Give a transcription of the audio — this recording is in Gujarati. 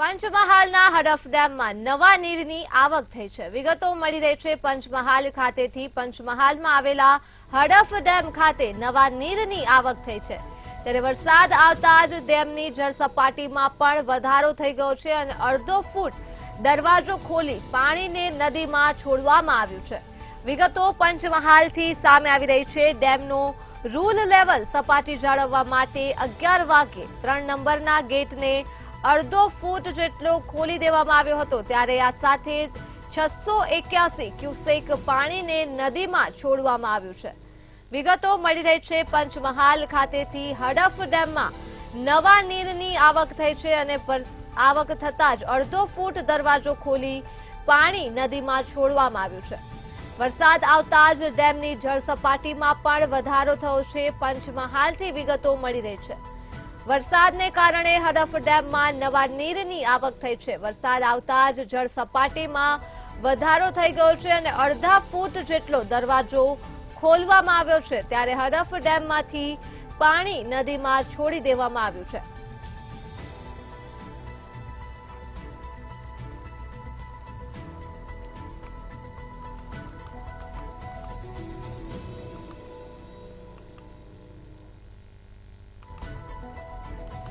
પંચમહાલના હડફ ડેમમાં નવા નીરની આવક થઈ છે। વિગતો મળી રહી છે પંચમહાલ ખાતેથી। પંચમહાલમાં આવેલા હડફ ડેમ ખાતે નવા નીરની આવક થઈ છે, ત્યારે વરસાદ આવતા જ ડેમની જળસપાટીમાં પણ વધારો થઈ ગયો છે અને અડધો ફૂટ દરવાજો ખોલી પાણીને નદીમાં છોડવામાં આવ્યું છે। વિગતો પંચમહાલથી સામે આવી રહી છે। ડેમનો રૂલ લેવલ સપાટી જાળવવા માટે 11 વાગ્યે 3 નંબરના ગેટને અડધો ફૂટ જેટલો ખોલી દેવામાં આવ્યો હતો, ત્યારે આ સાથે જ 681 ક્યુસેક પાણીને નદીમાં છોડવામાં આવ્યું છે। વિગતો મળી રહી છે પંચમહાલ ખાતેથી હડફ ડેમમાં નવા નીરની આવક થઈ છે અને આવક થતાં જ અડધો ફૂટ દરવાજો ખોલી પાણી નદીમાં છોડવામાં આવ્યું છે। વરસાદ આવતા જ ડેમની જળસપાટીમાં પણ વધારો થયો છે। પંચમહાલથી વિગતો મળી રહી છે। વરસાદને કારણે હડફ ડેમમાં નવા નીરની આવક થઈ છે। વરસાદ આવતા જ જળ સપાટીમાં વધારો થઈ ગયો છે અને અડધા ફૂટ જેટલો દરવાજો ખોલવામાં આવ્યો છે, ત્યારે હડફ ડેમમાંથી પાણી નદીમાં છોડી દેવામાં આવ્યું છે।